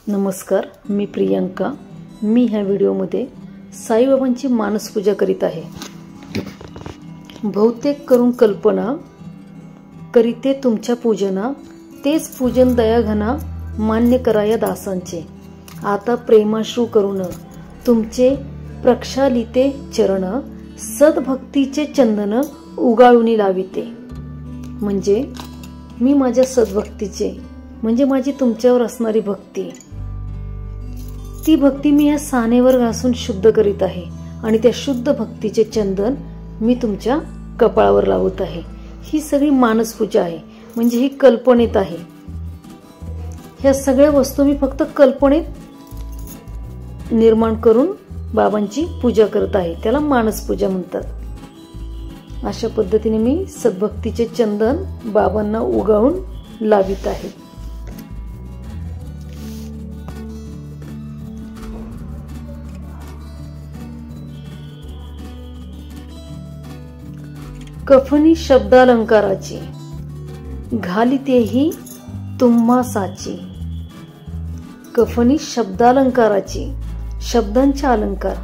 नमस्कार, मी प्रियंका। मी ह्या व्हिडिओमध्ये साईबाबांची मानसपूजा करीत आहे। बहुतेक करून कल्पना करीते तुमच्या पूजना, तेच पूजन दयाघना मान्य करा या दासांचे। आता प्रेमाश्रू करून तुमचे प्रक्षालिते चरण, सद्भक्तीचे चंदन उगाळूनी लाविते। म्हणजे मी माझ्या सद्भक्तीचे, म्हणजे माझी तुमच्यावर असणारी भक्ती, ती भक्ती मी या सानेवर घासून शुद्ध करीत आहे आणि त्या शुद्ध भक्तीचे चंदन मी तुमच्या कपाळावर लावत आहे। ही सगळी मानसपूजा आहे, म्हणजे ही कल्पनेत आहे। ह्या सगळ्या वस्तू मी फक्त कल्पनेत निर्माण करून बाबांची पूजा करत आहे, त्याला मानसपूजा म्हणतात। अशा पद्धतीने मी सद्भक्तीचे चंदन बाबांना उगाळून लावित आहे। कफनी शब्दालंकाराची घालितेही तुम्हा साची। कफनी शब्दालंकाराची, शब्दांचा अलंकार,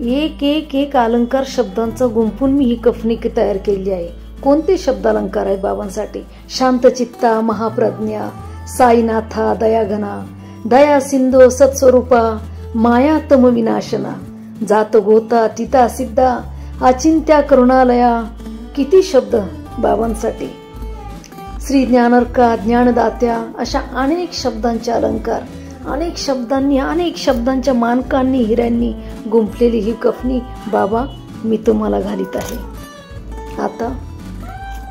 एक एक एक अलंकार शब्दांचा गुंफून मी ही कफनी तयार केली आहे। कोणते शब्दालंकार आहेत बाबांसाठी? शांतचित्ता, महाप्रज्ञा, साईनाथा, दयाघना, दया सिंधो, सत्स्वरूपा, माया तम विनाशना, जात गोता, तिता सिद्धा, अचिंत्या करुणालया। किती शब्द बाबांसाठी! श्री ज्ञानर्का, ज्ञानदात्या, अशा अनेक शब्दांचे अलंकार, अनेक शब्दांनी, अनेक शब्दांच्या मानकांनी, हिऱ्यांनी गुंफलेली ही कफनी बाबा मी तुम्हाला घालीत आहे। आता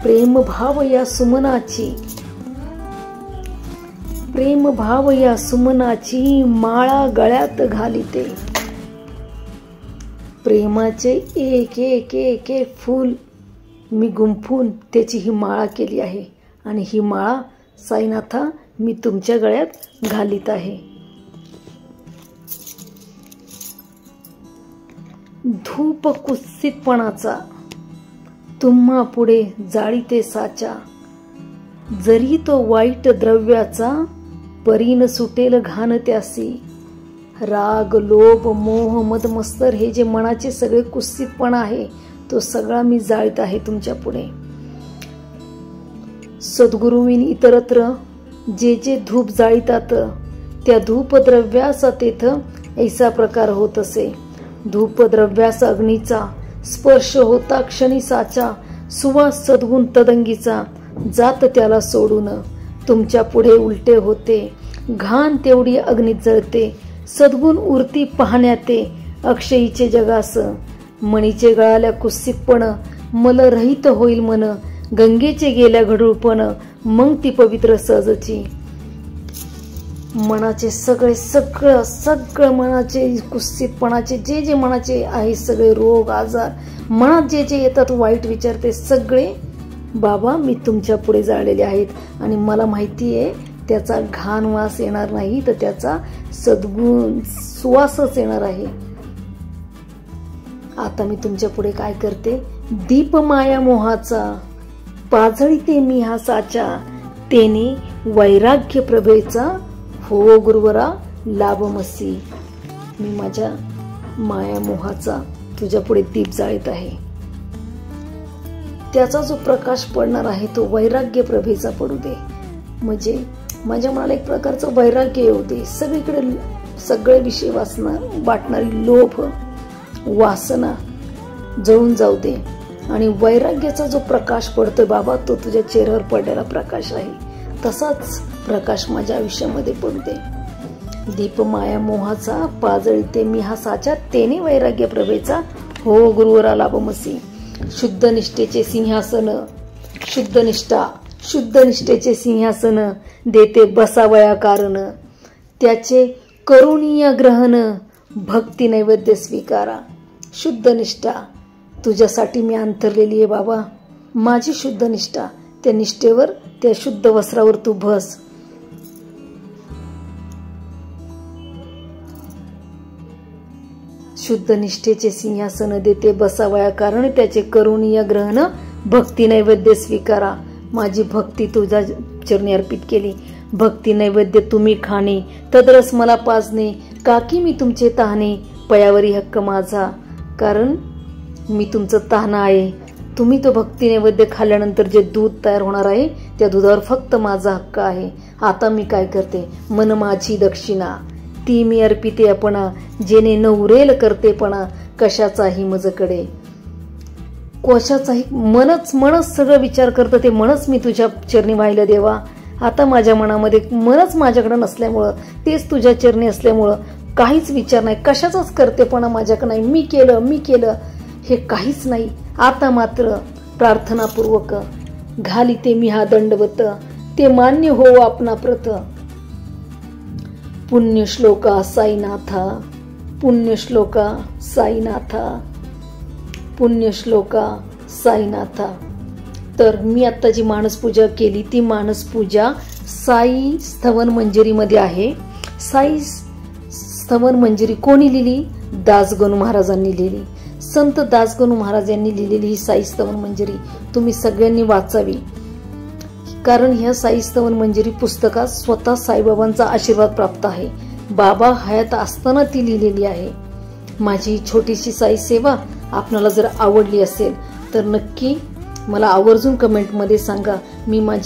प्रेमभाव या सुमनाची, प्रेमभाव या सुमनाची माळा गळ्यात घालिते। प्रेमाचे एक एक एक एक फूल मी गुंफून त्याची ही माळा केली आहे आणि ही माळा साईनाथा मी तुमच्या गळ्यात घालीत आहे। धूप कुत्सितपणाचा तुम्हा पुढे जाळीते साचा, जरी तो वाईट द्रव्याचा परीन सुटेल घाण त्यासी। राग, लोभ, मोह, मद, मत्सर हे जे मनाचे सगळे कुत्सितपणा आहे, तो सगळा मी जाळीत आहे तुमच्या पुढे। सद्गुरुविन इतरत्र जे जे धूप जाळीतात, त्या धूप द्रव्याचा तेथ ऐसा प्रकार होत असे। धूप द्रव्याचा अग्नीचा स्पर्श होता क्षणी साचा, सुवास सद्गुण तदंगीचा, जात त्याला सोडून तुमच्या पुढे उलटे होते। घाण तेवढी अग्नीत जळते, सद्गुण उरती पाहण्याते अक्षयीचे जगास। मणीचे गळाल्या कुत्सितपण मलरहित होईल मन, गंगेचे गेल्या घडूळपण मग ती पवित्र सहजची। मनाचे सगळे सगळं सगळं मनाचे कुत्सितपणाचे जे जे मनाचे आहे, सगळे रोग आजार मनात जे जे येतात, वाईट विचार, ते सगळे बाबा मी तुमच्या पुढे जाळलेले आहेत आणि मला माहिती आहे त्याचा घाण वास येणार नाही, तर त्याचा सद्गुण सुवासच येणार आहे। आता मी तुमच्या पुढे काय करते? दीप माया मोहाचा पाजळीते मी हा साचा, तेने वैराग्य प्रभेचा हो गुरुवरा लाभमसी। मी माझ्या माया मोहाचा तुझ्या पुढे दीप जाळीत आहे, त्याचा जो प्रकाश पडणार आहे तो वैराग्य प्रभेचा पडू दे। म्हणजे माझ्या मनाला एक प्रकारचं वैराग्य येऊ दे, सगळीकडे सगळे विषय वाटणारी लोभ वासना जळून जाऊ दे आणि वैराग्याचा जो प्रकाश पडतोय बाबा, तो तुझ्या चेहऱ्यावर पडलेला प्रकाश आहे, तसाच प्रकाश माझ्या आयुष्यामध्ये पडू दे। दीप माया मोहाचा पाजळीते मी हा साचा, तेने वैराग्य प्रभेचा हो गुरुवरा लाभमसी। शुद्ध निष्ठेचे सिंहासन, शुद्ध निष्ठा, शुद्ध निष्ठेचे सिंहासन देते बसावया कारण, त्याचे करुणीय ग्रहण भक्ती नैवेद्य स्वीकारा। शुद्ध निष्ठा तुझ्यासाठी मी अंतरलेली आहे बाबा, माझी शुद्ध निष्ठा, त्या निष्ठेवर, त्या शुद्ध वस्त्रावर तू बस। शुद्ध निष्ठेचे सिंहासन देते बसावया कारण, त्याचे करुणीय ग्रहण भक्ती नैवेद्य स्वीकारा। माझी भक्ती तुझ्या चरणी अर्पित केली, भक्ती नैवेद्य तुम्ही खाणे, तदरस मला पाजणे, काकी मी तुमचे तहाने, पयावरी हक्क माझा, कारण मी तुमचं तहान आहे. तुम्ही तो भक्ती नैवेद्य खाल्ल्यानंतर जे दूध तयार होणार आहे त्या दुधावर फक्त माझा हक्क आहे. आता मी काय करते, मन माझी दक्षिणा, ती मी अर्पिते अपना, जेणे न उरेल करतेपणा, कशाचाही मजकडे. कशाचाही मनच सगळं विचार करतं, ते मनच मी तुझ्या चरणी वाहिलं देवा. आता माझ्या मनामध्ये मनच माझ्याकडे नसल्यामुळं, तेच तुझ्या चरणी असल्यामुळं काहीच विचार नाही, कशाचाच करतेपणा माझ्याकडे नाही. मी केलं हे काहीच नाही. आता मात्र प्रार्थनापूर्वक घालिते मी हा दंडवत, ते मान्य हो आपणा प्रथ. पुण्यश्लोका साईनाथा, पुण्यश्लोका साईनाथा, पुण्यश्लोका साईनाथा. तर मी आता जी मानसपूजा केली ती मानसपूजा साई स्तवन मंजरीमध्ये आहे. साई स्तवन मंजरी कोणी लिहिली? दासगणू महाराजांनी लिहिली. संत दासगणू महाराज यांनी लिहिलेली ही साई स्तवन मंजरी तुम्ही सगळ्यांनी वाचावी, कारण ह्या साई स्तवन मंजरी पुस्तकात स्वतः साईबाबांचा आशीर्वाद प्राप्त आहे. बाबा हयात असताना ती लिहिलेली आहे. माझी छोटीशी साई सेवा आपणाला जर आवडली असेल तर नक्की मला आवर्जून कमेंटमध्ये सांगा. मी माझी